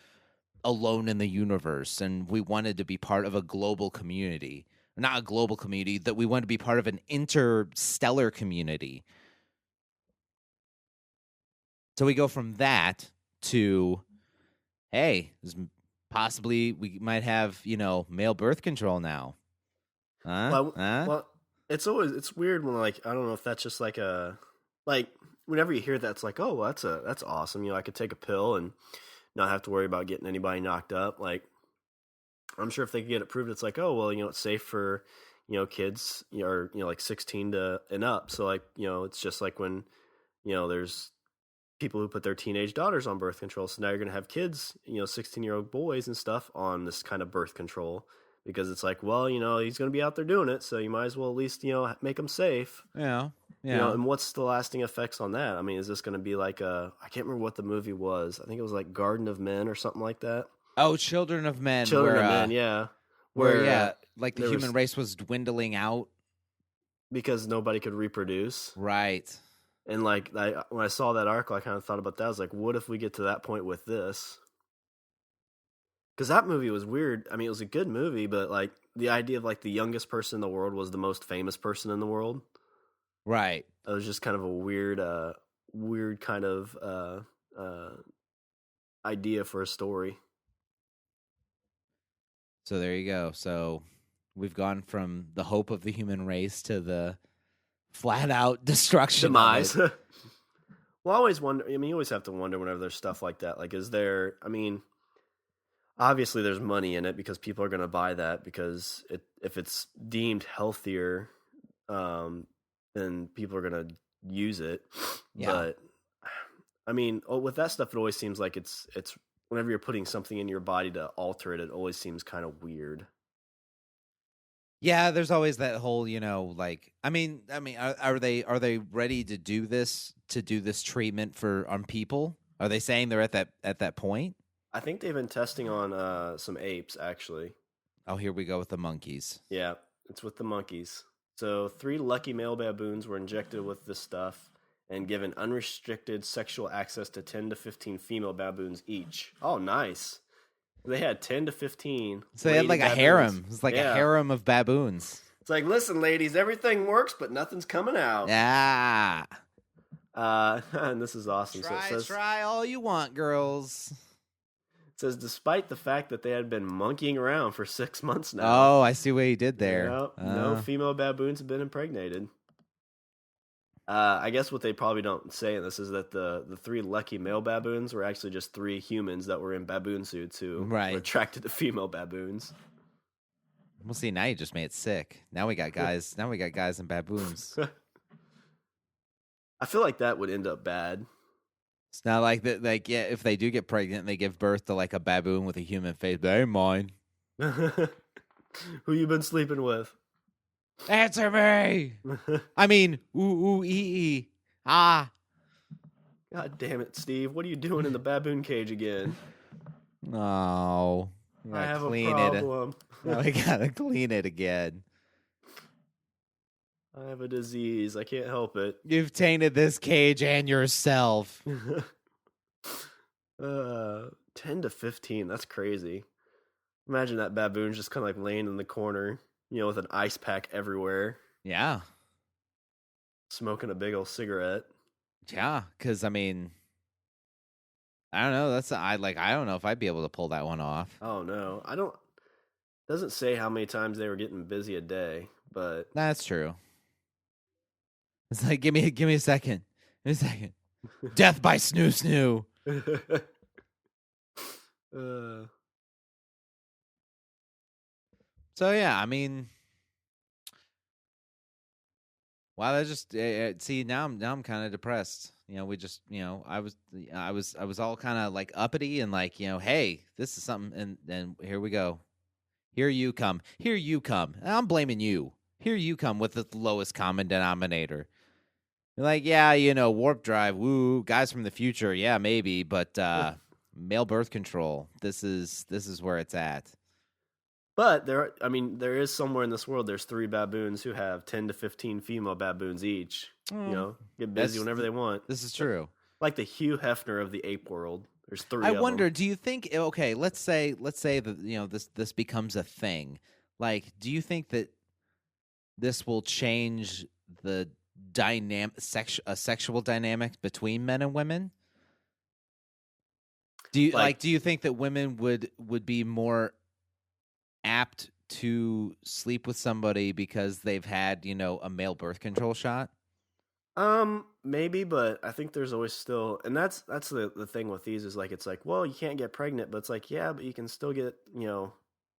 alone in the universe, and we wanted to be part of a global community. Not a global community, that we wanted to be part of an interstellar community. So we go from that to, hey, possibly we might have, male birth control now.
Well, it's weird when like I don't know if that's just like whenever you hear that, it's like, oh, well, that's awesome. I could take a pill and not have to worry about getting anybody knocked up. Like, I'm sure if they could get it proved, it's like, oh, well, it's safe for kids, or like 16 and up. So like it's just like when there's people who put their teenage daughters on birth control. So now you're gonna have kids, 16-year-old boys and stuff on this kind of birth control. Because it's like, well, he's going to be out there doing it, so you might as well at least, make him safe.
Yeah.
And what's the lasting effects on that? I mean, is this going to be like I can't remember what the movie was. I think it was like Garden of Men or something like that.
Oh, Children of Men.
Children of Men, yeah.
Where like the human race was dwindling out.
Because nobody could reproduce.
Right.
And like, when I saw that article, I kind of thought about that. I was like, what if we get to that point with this? Because that movie was weird. I mean, it was a good movie, but like the idea of like the youngest person in the world was the most famous person in the world.
Right.
It was just kind of a weird kind of idea for a story.
So there you go. So we've gone from the hope of the human race to the flat out destruction.
Demise. Well, I always wonder. I mean, you always have to wonder whenever there's stuff like that. Like, is there? I mean, obviously, there's money in it because people are going to buy that because if it's deemed healthier, then people are going to use it.
Yeah.
But I mean, with that stuff, it always seems like it's whenever you're putting something in your body to alter it, it always seems kind of weird.
Yeah, there's always that whole, like, I mean, are they ready to do this treatment on people? Are they saying they're at that point?
I think they've been testing on some apes, actually.
Oh, here we go with the monkeys.
Yeah, it's with the monkeys. So 3 lucky male baboons were injected with this stuff and given unrestricted sexual access to 10 to 15 female baboons each. Oh, nice. They had 10 to 15.
So they had like a harem. It was like a harem of baboons.
It's like, listen, ladies, everything works, but nothing's coming out.
Yeah.
And this is awesome.
Try all you want, girls.
It says, despite the fact that they had been monkeying around for 6 months now.
Oh, I see what he did there.
No female baboons have been impregnated. I guess what they probably don't say in this is that the 3 lucky male baboons were actually just 3 humans that were in baboon suits who were attracted to female baboons.
We'll see. Now you just made it sick. Now we got guys. Now we got guys and baboons.
I feel like that would end up bad.
It's not like that. Like, yeah, if they do get pregnant, and they give birth to like a baboon with a human face. They ain't mine.
Who you been sleeping with?
Answer me. I mean, ooh, ee. Ah.
God damn it, Steve! What are you doing in the baboon cage again?
No,
I have a problem.
Now we gotta clean it again.
I have a disease. I can't help it.
You've tainted this cage and yourself.
10 to 15. That's crazy. Imagine that baboon's just kind of like laying in the corner, with an ice pack everywhere.
Yeah.
Smoking a big old cigarette.
Yeah, because I mean, I don't know. I don't know if I'd be able to pull that one off.
Oh no, I don't. Doesn't say how many times they were getting busy a day, but
that's true. It's like give me a second. Give me a second. Death by snoo. So yeah, I mean, wow, that just see now I'm kind of depressed. We just I was all kind of like uppity and like hey, this is something, and here we go. Here you come. And I'm blaming you. Here you come with the lowest common denominator. You're like, yeah, warp drive, woo, guys from the future, yeah, maybe, but male birth control. This is where it's at.
But there is somewhere in this world. There's 3 baboons who have 10 to 15 female baboons each. Get busy whenever they want.
This is true.
Like the Hugh Hefner of the ape world. There's 3
I
of
wonder,
them.
do you think, okay, let's say that this becomes a thing. Like, do you think that this will change the sexual dynamic between men and women? Do you think that women would be more apt to sleep with somebody because they've had, a male birth control shot?
Maybe, but I think there's always still, and that's the thing with these is like, it's like, well, you can't get pregnant, but it's like, yeah, but you can still get,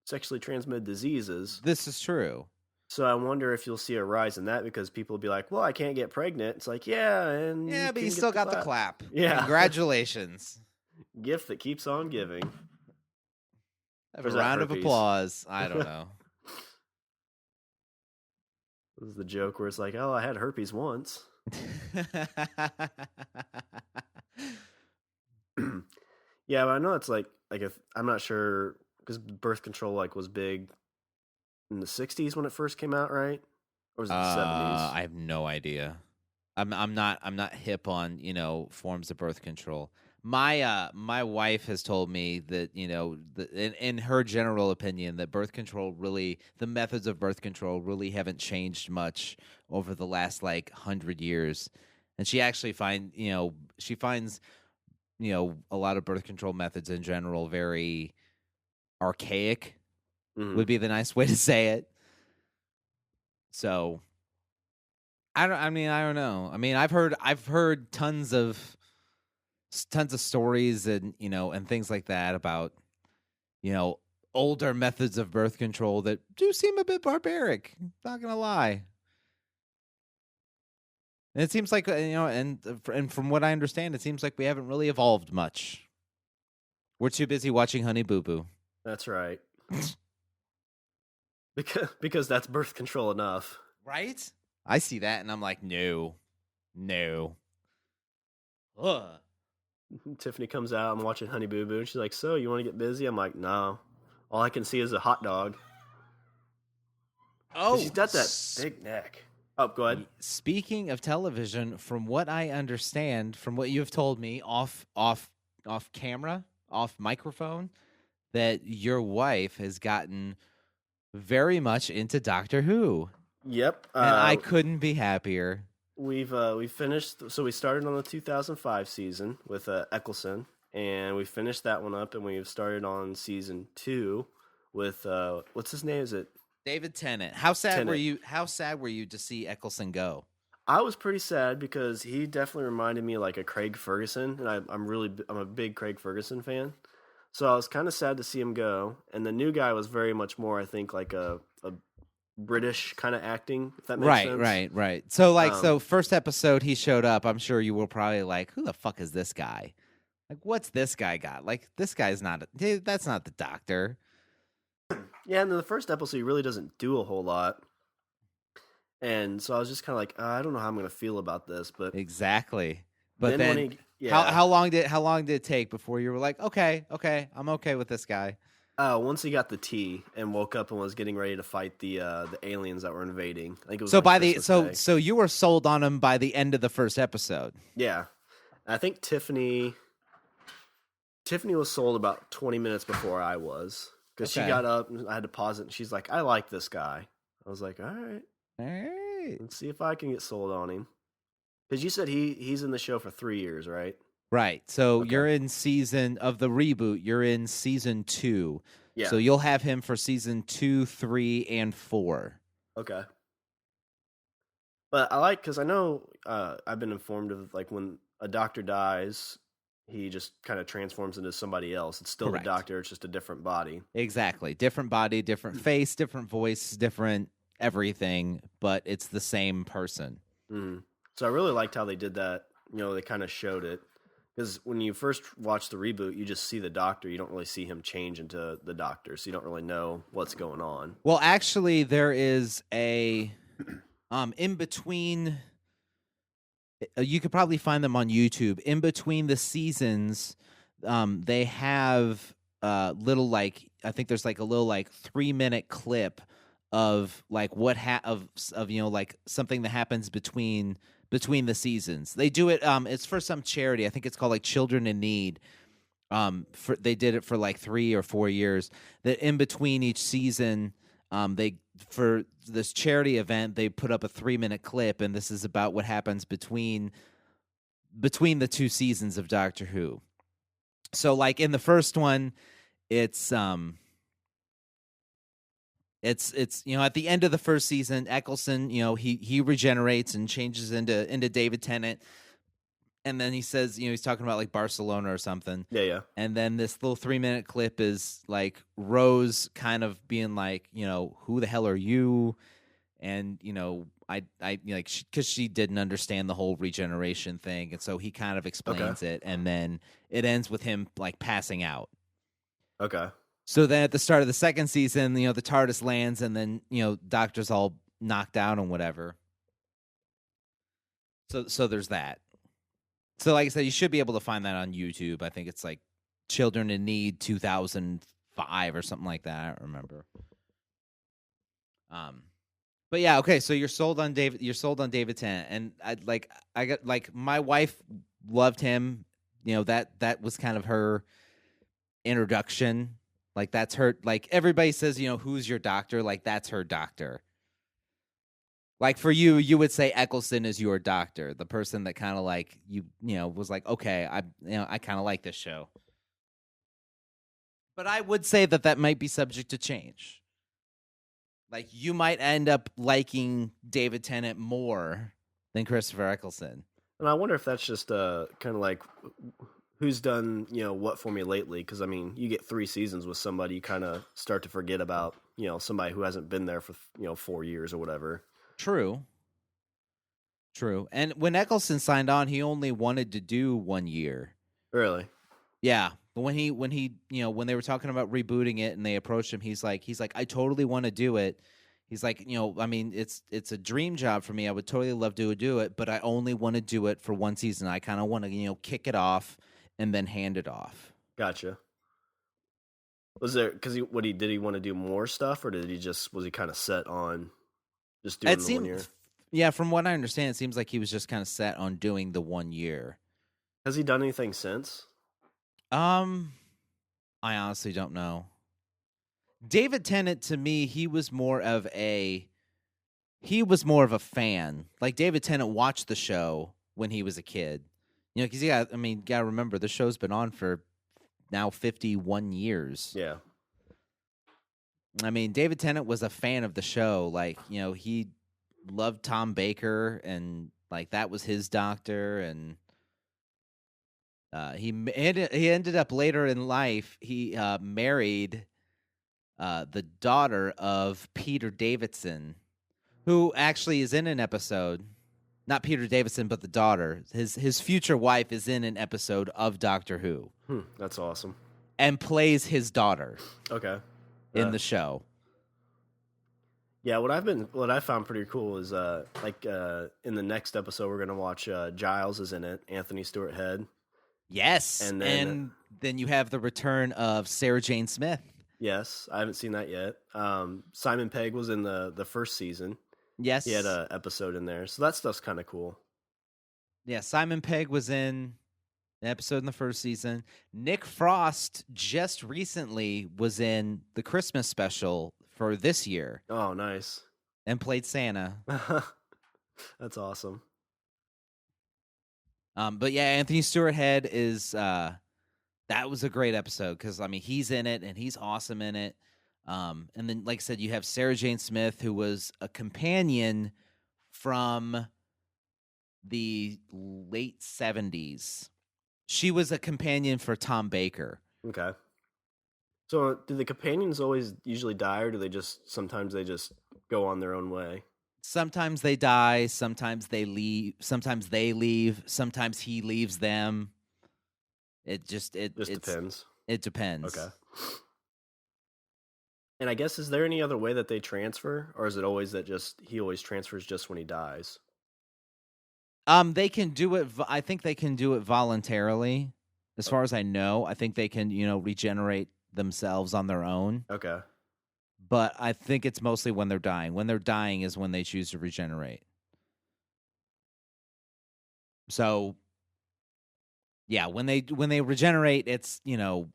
sexually transmitted diseases.
This is true.
So I wonder if you'll see a rise in that because people will be like, well, I can't get pregnant. It's like, yeah,
but you still got the clap.
Yeah.
Congratulations.
Gift that keeps on giving.
Have a round of applause. I don't know.
This is the joke where it's like, oh, I had herpes once. Yeah, but I know it's like if I'm not sure because birth control was big in the 60s when it first came out, right? Or was it the 70s?
I have no idea. I'm not hip on, forms of birth control. My wife has told me that, in her general opinion, that the methods of birth control really haven't changed much over the last 100 years. And she actually finds a lot of birth control methods in general very archaic, would be the nice way to say it. So I don't know. I mean, I've heard tons of stories and things like that about, older methods of birth control that do seem a bit barbaric. Not going to lie. And it seems like, and from what I understand, it seems like we haven't really evolved much. We're too busy watching Honey Boo Boo.
That's right. Because that's birth control enough.
Right? I see that and I'm like, no. Ugh.
Tiffany comes out, I'm watching Honey Boo Boo, and she's like, so, you want to get busy? I'm like, no. All I can see is a hot dog. Oh, she's got that big neck. Oh, go ahead.
Speaking of television, from what I understand, from what you've told me off camera, off microphone, that your wife has gotten very much into Doctor Who.
Yep.
And I couldn't be happier.
We've finished, so we started on the 2005 season with Eccleston, and we finished that one up, and we've started on season 2 with what's his name? Is it
David Tennant? How sad were you to see Eccleston go?
I was pretty sad because he definitely reminded me like a Craig Ferguson, and I'm a big Craig Ferguson fan. So I was kind of sad to see him go, and the new guy was very much more, I think, like a British kind of acting, if that makes sense.
Right. So first episode he showed up, I'm sure you were probably like, who the fuck is this guy? Like, what's this guy got? Like, this guy's that's not the Doctor.
Yeah, and in the first episode he really doesn't do a whole lot. And so I was just kind of like, I don't know how I'm going to feel about this, but
exactly. But then how long did it take before you were like, okay, I'm okay with this guy?
Once he got the tea and woke up and was getting ready to fight the aliens that were invading. I think it was
so you were sold on him by the end of the first episode.
Yeah, I think Tiffany was sold about 20 minutes before I was because she got up and I had to pause it. And she's like, "I like this guy." I was like, "All right, let's see if I can get sold on him." Because you said he's in the show for 3 years, right?
Right. So you're in season of the reboot. You're in season 2.
Yeah.
So you'll have him for season 2, 3, and 4.
Okay. But I like, because I know I've been informed of like when a Doctor dies, he just kind of transforms into somebody else. It's still the Doctor. It's just a different body.
Exactly. Different body, different face, different voice, different everything, but it's the same person.
Mm-hmm. So I really liked how they did that. They kind of showed it. Because when you first watch the reboot, you just see the Doctor. You don't really see him change into the Doctor, so you don't really know what's going on.
Well, actually, there is a in between. You could probably find them on YouTube. In between the seasons, they have little like I think there's like a little like 3-minute clip of like of like something that happens between the seasons. They do it. It's for some charity. I think it's called like Children in Need. They did it for like 3 or 4 years. That in between each season, they for this charity event they put up a 3-minute clip, and this is about what happens between the 2 seasons of Doctor Who. So like in the first one, it's at the end of the first season, Eccleston, he regenerates and changes into David Tennant, and then he says, he's talking about like Barcelona or something.
Yeah.
And then this little 3-minute clip is like Rose kind of being like, who the hell are you? And I like because she didn't understand the whole regeneration thing, and so he kind of explains it, and then it ends with him like passing out.
Okay.
So then at the start of the second season, the TARDIS lands, and then Doctor's all knocked out and whatever. So there's that. So like I said, you should be able to find that on YouTube. I think it's like Children in Need 2005 or something like that. I don't remember. But yeah, okay. So you're sold on David. You're sold on David Tennant, and I got like my wife loved him. That was kind of her introduction. Like that's her. Like everybody says, who's your doctor? Like that's her doctor. Like for you, you would say Eccleston is your doctor, the person that kind of like was like, okay, I kind of like this show. But I would say that might be subject to change. Like you might end up liking David Tennant more than Christopher Eccleston.
And I wonder if that's just kind of like who's done what for me lately. Because I mean, you get 3 seasons with somebody, you kind of start to forget about somebody who hasn't been there for 4 years or whatever.
True. And when Eccleston signed on, he only wanted to do 1 year.
Really?
Yeah. But when when they were talking about rebooting it and they approached him, he's like, I totally want to do it. He's like, I mean, it's a dream job for me. I would totally love to do it, but I only want to do it for 1 season. I kind of want to, kick it off and then hand it off.
Gotcha. Was there did he want to do more stuff, or was he kind of set on just doing the 1 year?
Yeah, from what I understand, it seems like he was just kind of set on doing the 1 year.
Has he done anything since?
I honestly don't know. David Tennant, to me, he was more of a fan. Like David Tennant watched the show when he was a kid. Because gotta remember the show's been on for now 51 years.
Yeah.
I mean, David Tennant was a fan of the show. Like, he loved Tom Baker, and like that was his doctor, and he ended up later in life. He married the daughter of Peter Davison, who actually is in an episode. Not Peter Davison, but the daughter. His future wife is in an episode of Doctor Who.
That's awesome.
And plays his daughter.
Okay.
In the show.
Yeah, what I found pretty cool is in the next episode we're gonna watch Giles is in it, Anthony Stewart Head.
Yes, and then you have the return of Sarah Jane Smith.
Yes, I haven't seen that yet. Simon Pegg was in the first season.
Yes,
he had an episode in there, so that stuff's kind of cool.
Yeah, Simon Pegg was in an episode in the first season. Nick Frost just recently was in the Christmas special for this year.
Oh, nice.
And played Santa.
That's awesome.
But yeah, Anthony Stewart Head is that was a great episode because he's in it and he's awesome in it. And then, like I said, you have Sarah Jane Smith, who was a companion from the late 70s. She was a companion for Tom Baker.
Okay. So, do the companions always usually die, or do they sometimes go on their own way?
Sometimes they die, sometimes they leave, sometimes he leaves them. It depends. It depends.
Okay. And I guess, is there any other way that they transfer, or is it always that he always transfers just when he dies?
They can do it. I think they can do it voluntarily. As far as I know, I think they can, regenerate themselves on their own.
Okay.
But I think it's mostly when they're dying. When they're dying is when they choose to regenerate. So, yeah, when they regenerate, it's, you know,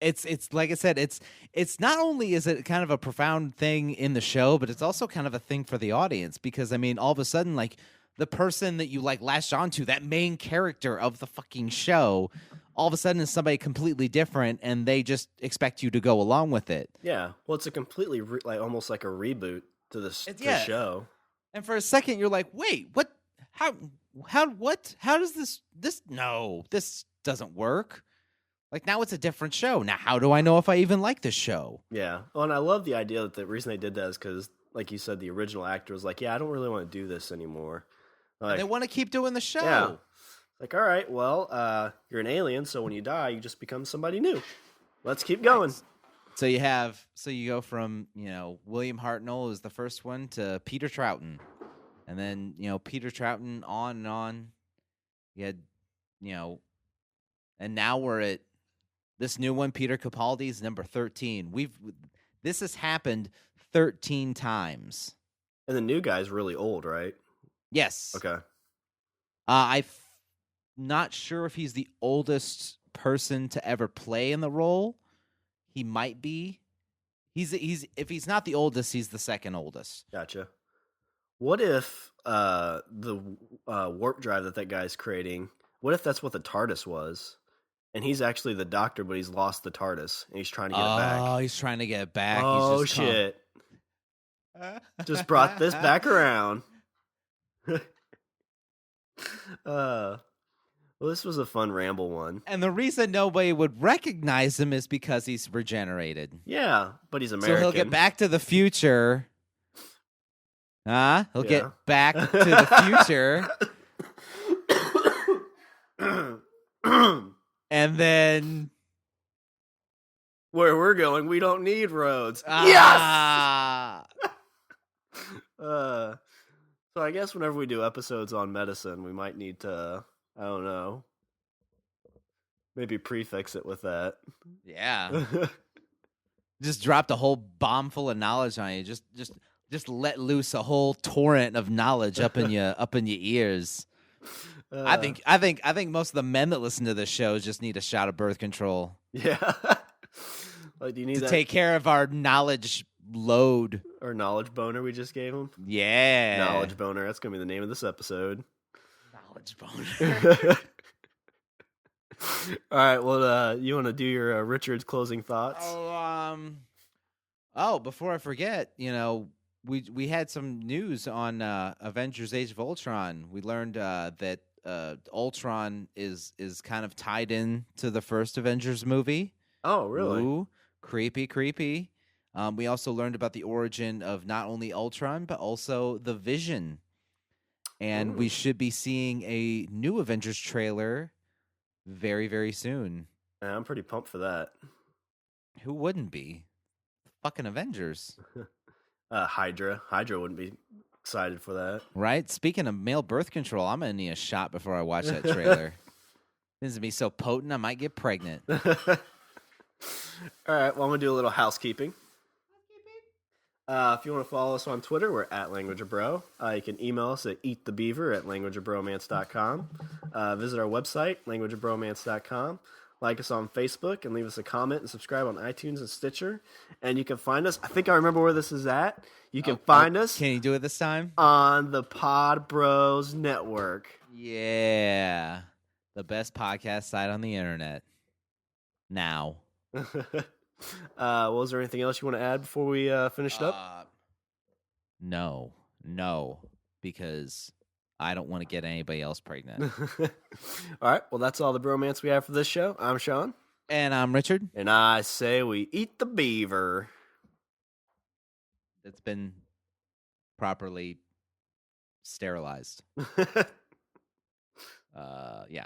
it's like I said, it's not only is it kind of a profound thing in the show, but it's also kind of a thing for the audience, because I mean, all of a sudden, like, the person that you like latched onto, that main character of the fucking show, all of a sudden is somebody completely different, and they just expect you to go along with it.
Yeah. Well, it's a completely like almost like a reboot to this
Yeah.
show.
And for a second, you're like, wait, what? What? How does this? No, this doesn't work. Like, now it's a different show. Now, how do I know if I even like this show?
Yeah. Well, and I love the idea that the reason they did that is because, like you said, the original actor was like, "Yeah, I don't really want to do this anymore." Like,
They want to keep doing the show.
yeah. Like, all right, well, you're an alien, so when you die, you just become somebody new. Let's keep going.
So you go from, you know, William Hartnell is the first one to Peter Troughton. And then, you know, Peter Troughton on and on. You had, you know, and now we're at this new one, Peter Capaldi's number 13. This has happened 13 times.
And the new guy's really old, right?
Yes.
Okay.
I'm not sure if he's the oldest person to ever play in the role. He might be. He's if he's not the oldest, he's the second oldest.
Gotcha. What if the warp drive that guy's creating, what if that's what the TARDIS was? And he's actually the Doctor, but he's lost the TARDIS, and he's trying to get it back.
Oh, he's trying to get it back.
Oh,
he's just
shit. Just brought this back around. Well, this was a fun ramble one.
And the reason nobody would recognize him is because he's regenerated.
Yeah, but he's American.
So he'll get back to the future. He'll get back to the future. And then...
where we're going, we don't need roads.
Yes!
So I guess whenever we do episodes on medicine, we might need to, I don't know, maybe prefix it with that.
Yeah. Just dropped a whole bomb full of knowledge on you. Just let loose a whole torrent of knowledge up in your ears. I think most of the men that listen to this show just need a shot of birth control.
Yeah. Like, do you need
to take care of our knowledge load
or knowledge boner we just gave him?
Yeah,
knowledge boner. That's gonna be the name of this episode.
Knowledge boner.
All right. Well, you want to do your Richard's closing thoughts?
Before I forget, you know, we had some news on Avengers: Age of Ultron. We learned that Ultron is kind of tied in to the first Avengers movie.
Oh, really?
Ooh, creepy. We also learned about the origin of not only Ultron, but also the Vision. And we should be seeing a new Avengers trailer very, very soon.
Yeah, I'm pretty pumped for that.
Who wouldn't be? Fucking Avengers.
Hydra. Hydra wouldn't be excited for that. Right?
Speaking of male birth control, I'm going to need a shot before I watch that trailer. This is going to be so potent, I might get pregnant.
All right, well, I'm going to do a little housekeeping. If you want to follow us on Twitter, we're at Language of Bro. You can email us at eatthebeaver@languageofbromance.com. Visit our website, languageofbromance.com. Like us on Facebook and leave us a comment and subscribe on iTunes and Stitcher. And you can find us, I think I remember where this is at. You can find us.
Can you do it this time?
On the Pod Bros Network.
Yeah. The best podcast site on the internet. Now.
Was there anything else you want to add before we finished up?
No, because I don't want to get anybody else pregnant.
All right, well, that's all the bromance we have for this show. I'm Sean.
And I'm Richard.
And I say we eat the beaver.
It's been properly sterilized. Yeah.